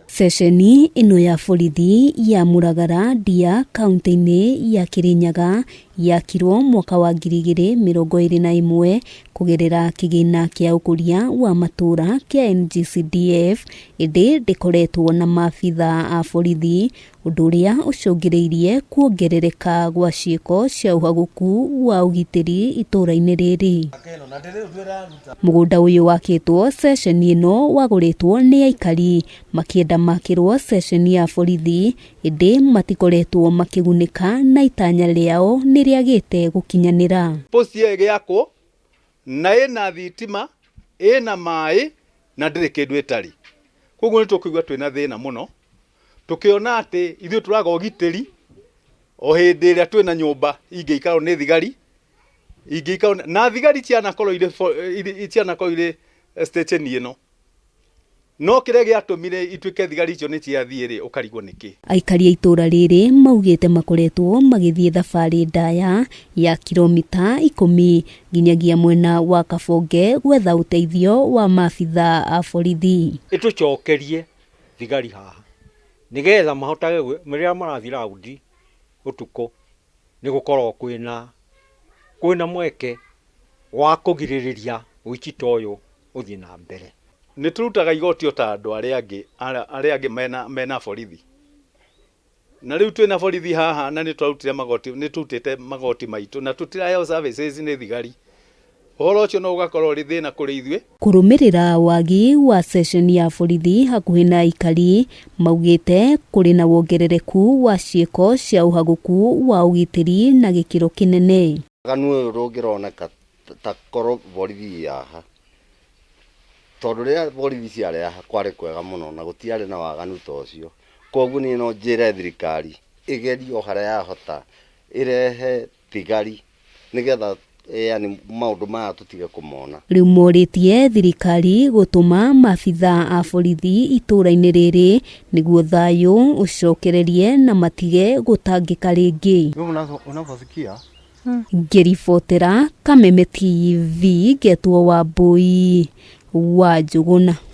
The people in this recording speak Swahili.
Ceceni ino ya borithi ya Muragara Ndia kaunti-ini ya Kirinyaga yakirwo mwaka wa 2021 kugerera kigina kia ukuria wa matura kia NGCDF indi ndikoretwo na maabitha a borithi undu uria ucungireirie kuongerereka gwa ciiko cia uhaguku wa ugitiri itura-ini riri. Mugunda uyu wakitwo ceceni ino waguritwo ni aikari makienda makirwo ceceni ya borithi indi matikoretwo makigunika na itanya riao ni riagite gukinyanira. Posti yako na ina thitima ina mai na ndiri kindu itari koguo ni tukigwa twina thina muno tukiona ati ithuĩ turaga ugitiri o hindi ĩrĩa twina nyumba ingĩikarwo ni thigari ingĩikarwo na thigari cianakorwo ire station ino no kire giatumire ituike thigari icio ni ciathiĩ ukarigwo niki. Aikari a itura riri maugite makoretwo magithie thabari ndaya ya kilomita 10 nginyagia mwena wa Kabonge gwetha uteithio wa maabitha a borithi. Itucokerie thigari haha nigetha mahotage miria marathi raundi utuko ni gukorwo kwina mweke wa kugiririria wici toyo uthie na mbere. Ni turutaga igoti ta andu aria angi mena borithi na riu twina borithi haha na ni twarutire magoti ni tutite magoti maitu na tutiraheo services ni thigari horo ucio no ugakorwo ri thina kuri ithuĩ. Kurumirira wagi wa session ya borithi hakuhi na aikari maugite kuri na wongerereku wa ciiko cia uhaguku wa ugitiri na gikiro kinene. Ganu rugironeka ta korwo borithi yaha tondu ria borithi ciare yaha kwari kwega muno na gutiari na waganu ta ucio koguo ni no njire thirikari igerio haria yahota irehe thigari nigetha yani maundu maya tutige kumona. Riu moritie thirikari gutuma maabitha a borithi itura-ini riri niguo thayu ucokererie na matige gutangika ringi. Unavosikia Ngiribotera Kameme TV Getwo Wambui wa Njuguna.